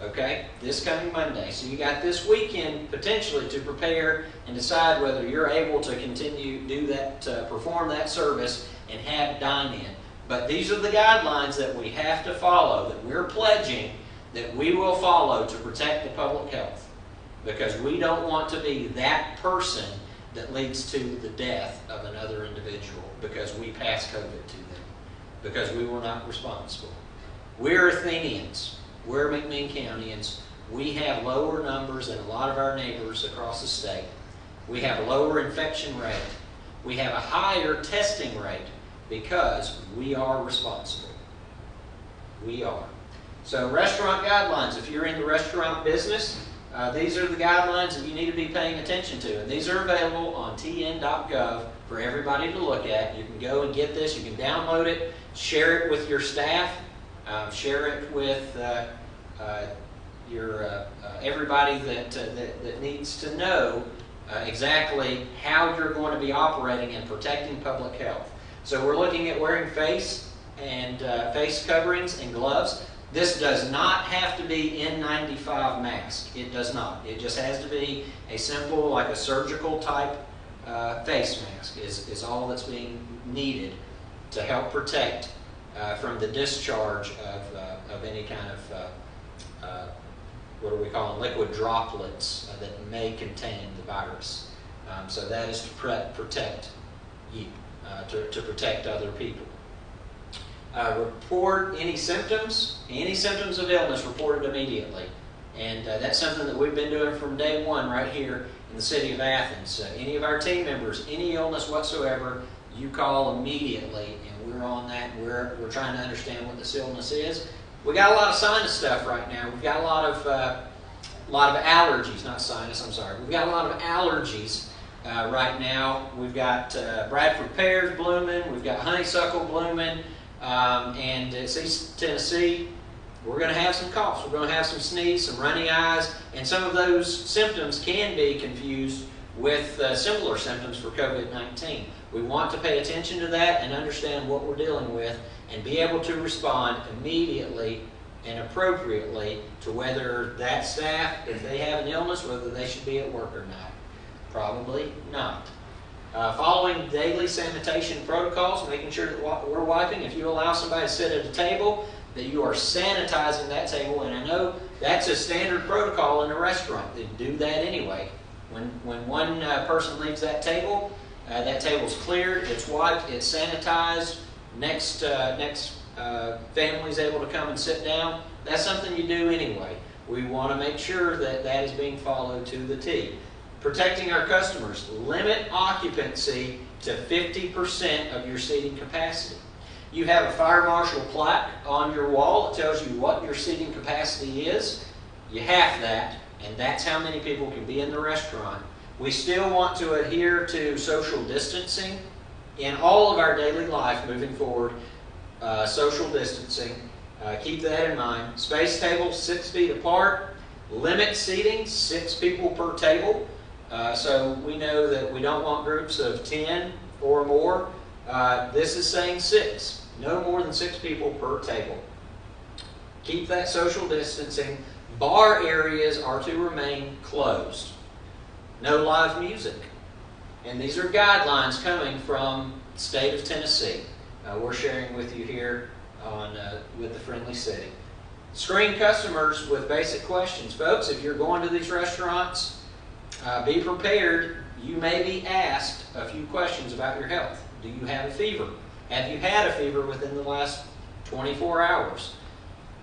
Okay, this coming Monday. So you got this weekend potentially to prepare and decide whether you're able to continue do that, perform that service and have dine-in. But these are the guidelines that we have to follow, that we're pledging that we will follow to protect the public health, because we don't want to be that person that leads to the death of another individual because we passed COVID to them, because we were not responsible. We're Athenians. We're McMinn Countyans. We have lower numbers than a lot of our neighbors across the state. We have a lower infection rate. We have a higher testing rate because we are responsible. We are. So restaurant guidelines, if you're in the restaurant business, these are the guidelines that you need to be paying attention to. And these are available on tn.gov for everybody to look at. You can go and get this. You can download it, share it with your staff, share it with everybody that needs to know exactly how you're going to be operating and protecting public health. So we're looking at wearing face coverings and gloves. This does not have to be N95 mask. It does not. It just has to be a simple, like a surgical type face mask is all that's being needed to help protect from the discharge of any kind of, what do we call them, liquid droplets that may contain the virus. So that is to protect you, to protect other people. Report any symptoms of illness reported immediately. And that's something that we've been doing from day one right here in the city of Athens. Any of our team members, any illness whatsoever, you call immediately, and we're on that. We're trying to understand what this illness is. We got a lot of sinus stuff right now. We've got a lot of allergies, not sinus, I'm sorry. We've got a lot of allergies right now. We've got Bradford pears blooming. We've got honeysuckle blooming. And it's East Tennessee. We're going to have some coughs. We're going to have some sneeze, some runny eyes, and some of those symptoms can be confused with similar symptoms for COVID-19. We want to pay attention to that and understand what we're dealing with and be able to respond immediately and appropriately to whether that staff, if they have an illness, whether they should be at work or not. Probably not. Following daily sanitation protocols, making sure that we're wiping. If you allow somebody to sit at a table, that you are sanitizing that table. And I know that's a standard protocol in a restaurant. They do that anyway. When one person leaves that table's cleared, it's wiped, it's sanitized. Next family's able to come and sit down. That's something you do anyway. We want to make sure that that is being followed to the T. Protecting our customers. Limit occupancy to 50% of your seating capacity. You have a fire marshal plaque on your wall that tells you what your seating capacity is. You have that, and that's how many people can be in the restaurant. We still want to adhere to social distancing in all of our daily life moving forward. Social distancing. Keep that in mind. Space tables 6 feet apart. Limit seating, 6 people per table. So we know that we don't want groups of 10 or more. This is saying 6. No more than 6 people per table. Keep that social distancing. Bar areas are to remain closed. No live music. And these are guidelines coming from the state of Tennessee. We're sharing with you here with the Friendly City. Screen customers with basic questions. Folks, if you're going to these restaurants, be prepared. You may be asked a few questions about your health. Do you have a fever? Have you had a fever within the last 24 hours?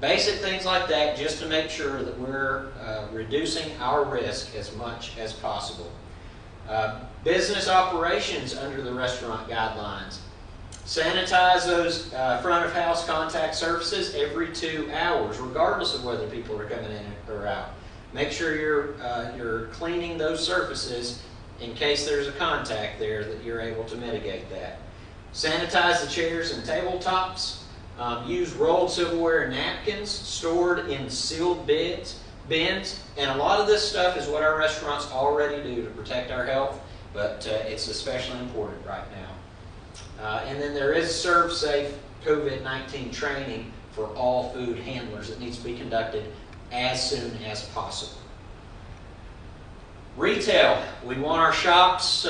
Basic things like that, just to make sure that we're reducing our risk as much as possible. Business operations under the restaurant guidelines. Sanitize those front of house contact surfaces every 2 hours, regardless of whether people are coming in or out. Make sure you're cleaning those surfaces in case there's a contact there, that you're able to mitigate that. Sanitize the chairs and tabletops. Use rolled silverware and napkins stored in sealed bins. And a lot of this stuff is what our restaurants already do to protect our health, but it's especially important right now. And then there is ServSafe COVID-19 training for all food handlers that needs to be conducted as soon as possible. Retail, we want our shops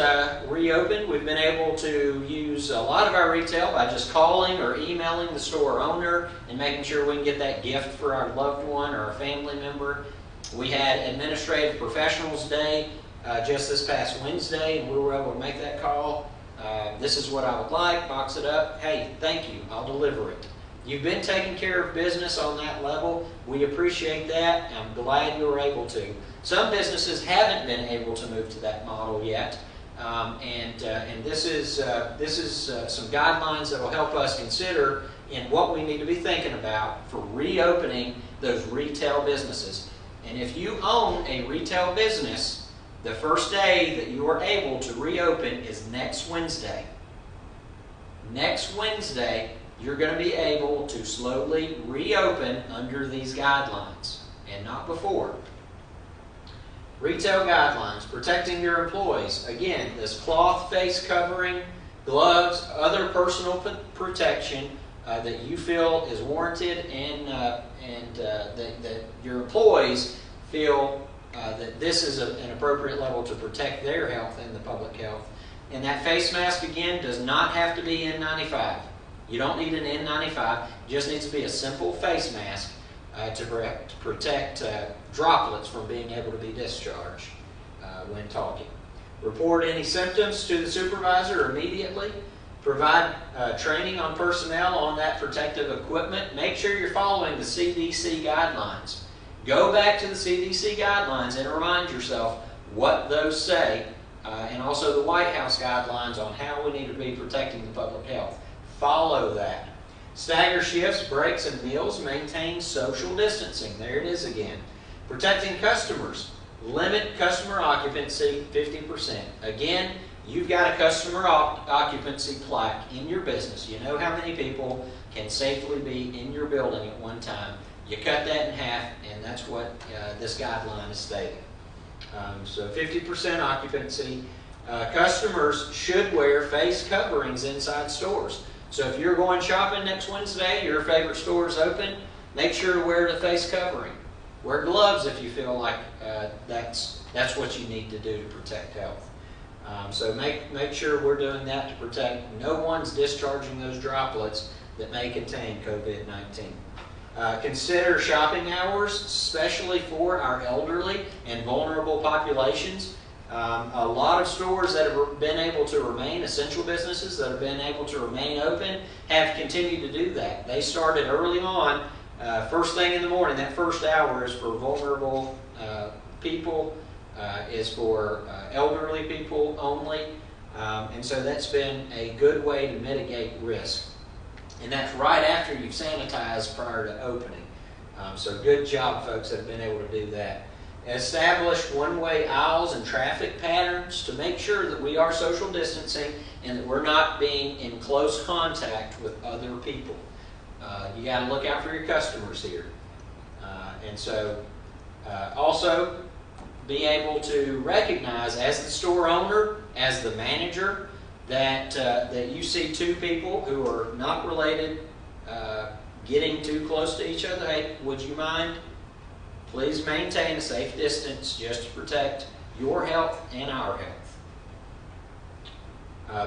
reopened. We've been able to use a lot of our retail by just calling or emailing the store owner and making sure we can get that gift for our loved one or a family member. We had Administrative Professionals Day just this past Wednesday, and we were able to make that call. This is what I would like, box it up. Hey, thank you, I'll deliver it. You've been taking care of business on that level. We appreciate that. I'm glad you were able to. Some businesses haven't been able to move to that model yet, and this is some guidelines that will help us consider in what we need to be thinking about for reopening those retail businesses. And if you own a retail business, the first day that you are able to reopen is next Wednesday. Next Wednesday, you're going to be able to slowly reopen under these guidelines, and not before. Retail guidelines, protecting your employees. Again, this cloth face covering, gloves, other personal protection that you feel is warranted, and that your employees feel that this is an appropriate level to protect their health and the public health. And that face mask, again, does not have to be N95. You don't need an N95. It just needs to be a simple face mask to protect droplets from being able to be discharged when talking. Report any symptoms to the supervisor immediately. Provide training on personnel on that protective equipment. Make sure you're following the CDC guidelines. Go back to the CDC guidelines and remind yourself what those say, and also the White House guidelines on how we need to be protecting the public health. Follow that. Stagger shifts, breaks, and meals. Maintain social distancing. There it is again. Protecting customers. Limit customer occupancy 50%. Again, you've got a customer occupancy plaque in your business. You know how many people can safely be in your building at one time. You cut that in half, and that's what this guideline is stating. So 50% occupancy. Customers should wear face coverings inside stores. So if you're going shopping next Wednesday, your favorite store is open, make sure to wear the face covering. Wear gloves if you feel like that's what you need to do to protect health. So make sure we're doing that to protect. No one's discharging those droplets that may contain COVID-19. Consider shopping hours, especially for our elderly and vulnerable populations. A lot of stores that have been able to remain, essential businesses that have been able to remain open, have continued to do that. They started early on, first thing in the morning. That first hour is for vulnerable people, is for elderly people only, and so that's been a good way to mitigate risk. And that's right after you've sanitized prior to opening. So good job, folks, that have been able to do that. Establish one-way aisles and traffic patterns to make sure that we are social distancing and that we're not being in close contact with other people. You got to look out for your customers here. And so also be able to recognize as the store owner, as the manager, that you see two people who are not related getting too close to each other. Hey, would you mind? Please maintain a safe distance just to protect your health and our health.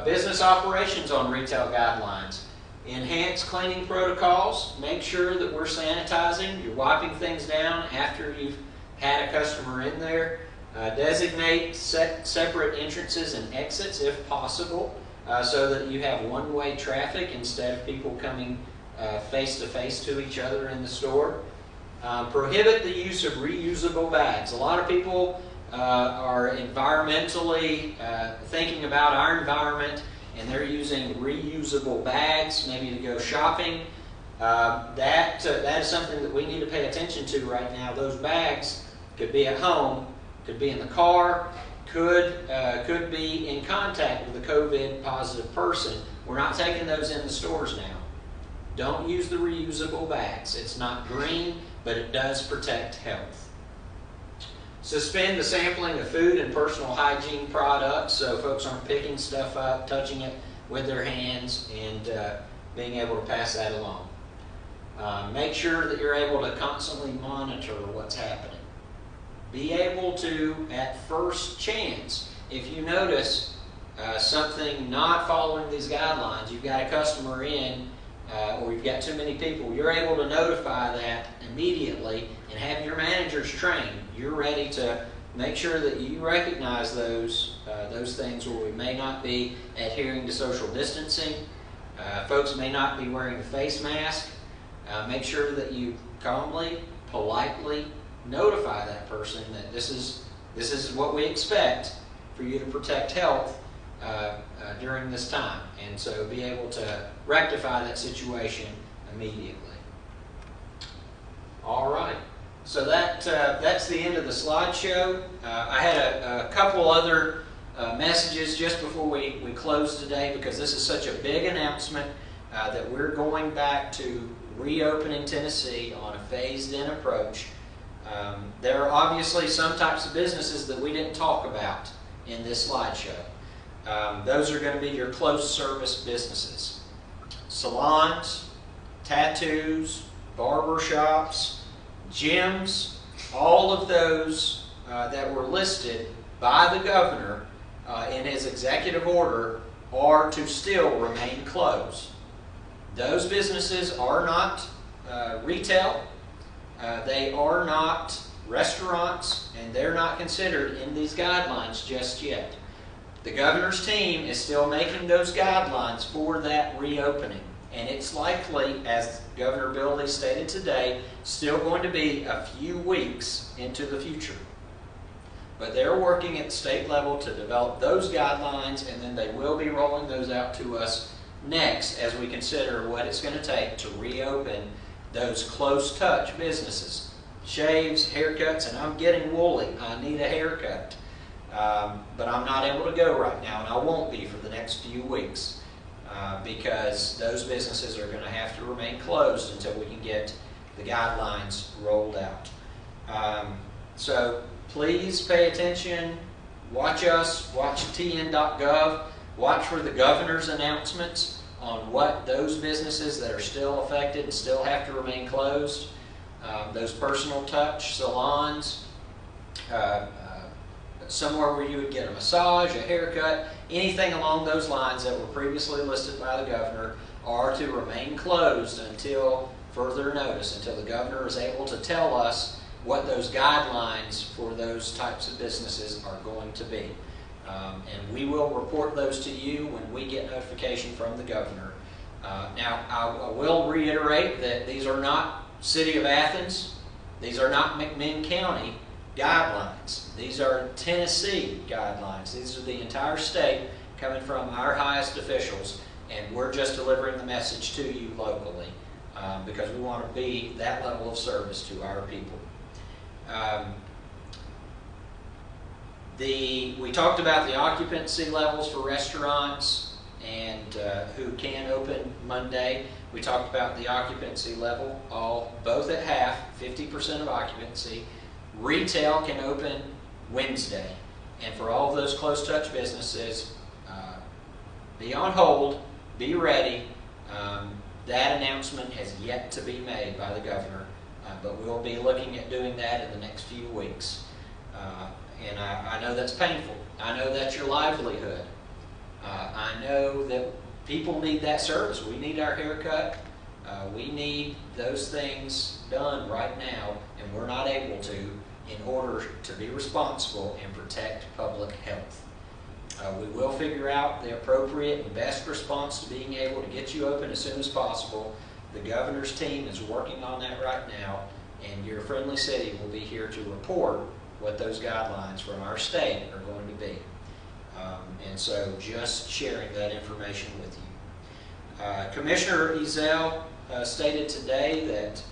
Business operations on retail guidelines. Enhance cleaning protocols. Make sure that we're sanitizing. You're wiping things down after you've had a customer in there. Designate separate entrances and exits if possible, so that you have one-way traffic instead of people coming face-to-face to each other in the store. Prohibit the use of reusable bags. A lot of people are environmentally thinking about our environment, and they're using reusable bags, maybe to go shopping. That is something that we need to pay attention to right now. Those bags could be at home, could be in the car, could be in contact with a COVID positive person. We're not taking those in the stores now. Don't use the reusable bags. It's not green, but it does protect health. Suspend the sampling of food and personal hygiene products so folks aren't picking stuff up, touching it with their hands, and being able to pass that along. Make sure that you're able to constantly monitor what's happening. Be able to, at first chance, if you notice something not following these guidelines, you've got a customer in, or you've got too many people, you're able to notify that immediately and have your managers trained. You're ready to make sure that you recognize those things where we may not be adhering to social distancing. Folks may not be wearing a face mask. Make sure that you calmly, politely notify that person that this is what we expect for you to protect health during this time, and so be able to rectify that situation immediately. All right, so that's the end of the slideshow. I had a couple other messages just before we close today, because this is such a big announcement that we're going back to reopening Tennessee on a phased-in approach. There are obviously some types of businesses that we didn't talk about in this slideshow. Those are going to be your close service businesses. Salons, tattoos, barber shops, gyms, all of those that were listed by the governor in his executive order are to still remain closed. Those businesses are not retail, they are not restaurants, and they're not considered in these guidelines just yet. The governor's team is still making those guidelines for that reopening, and it's likely, as Governor Bill Lee stated today, still going to be a few weeks into the future. But they're working at the state level to develop those guidelines, and then they will be rolling those out to us next as we consider what it's going to take to reopen those close touch businesses. Shaves, haircuts, and I'm getting woolly. I need a haircut. But I'm not able to go right now, and I won't be for the next few weeks because those businesses are going to have to remain closed until we can get the guidelines rolled out. So please pay attention. Watch us. Watch tn.gov. Watch for the governor's announcements on what those businesses that are still affected and still have to remain closed, those personal touch salons, somewhere where you would get a massage, a haircut, anything along those lines that were previously listed by the governor are to remain closed until further notice, until the governor is able to tell us what those guidelines for those types of businesses are going to be. And we will report those to you when we get notification from the governor. Now, I will reiterate that these are not City of Athens. These are not McMinn County guidelines. These are Tennessee guidelines. These are the entire state coming from our highest officials, and we're just delivering the message to you locally because we want to be that level of service to our people. We talked about the occupancy levels for restaurants and who can open Monday. We talked about the occupancy level, both at half, 50% of occupancy. Retail can open Wednesday. And for all of those close touch businesses, be on hold, be ready. That announcement has yet to be made by the governor, but we'll be looking at doing that in the next few weeks. And I know that's painful. I know that's your livelihood. I know that people need that service. We need our haircut. We need those things done right now, and we're not able to in order to be responsible and protect public health. We will figure out the appropriate and best response to being able to get you open as soon as possible. The governor's team is working on that right now, and your friendly city will be here to report what those guidelines from our state are going to be. And so just sharing that information with you. Commissioner Ezell stated today that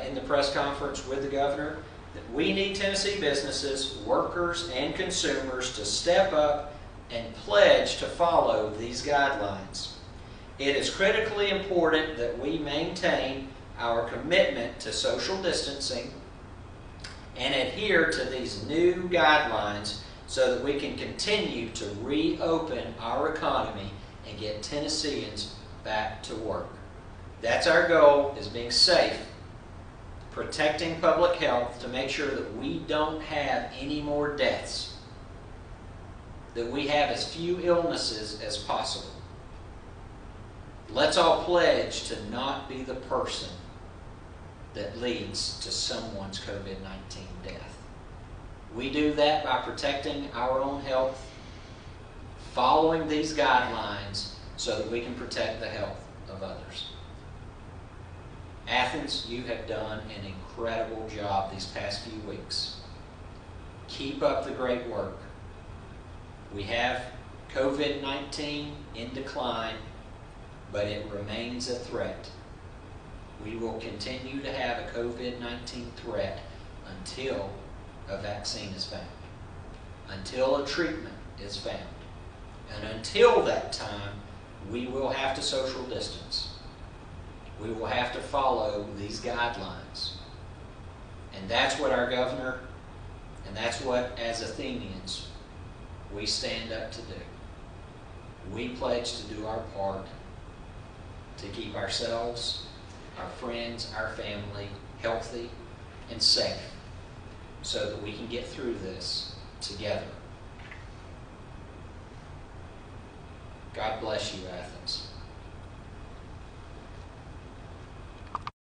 in the press conference with the governor that we need Tennessee businesses, workers, and consumers to step up and pledge to follow these guidelines. It is critically important that we maintain our commitment to social distancing and adhere to these new guidelines so that we can continue to reopen our economy and get Tennesseans back to work. That's our goal, is being safe, protecting public health to make sure that we don't have any more deaths, that we have as few illnesses as possible. Let's all pledge to not be the person that leads to someone's COVID-19 death. We do that by protecting our own health, following these guidelines so that we can protect the health of others. Athens, you have done an incredible job these past few weeks. Keep up the great work. We have COVID-19 in decline, but it remains a threat. We will continue to have a COVID-19 threat until a vaccine is found, until a treatment is found. And until that time, we will have to social distance. We will have to follow these guidelines. And that's what our governor, and that's what, as Athenians, we stand up to do. We pledge to do our part to keep ourselves, our friends, our family healthy and safe so that we can get through this together. God bless you, Athens.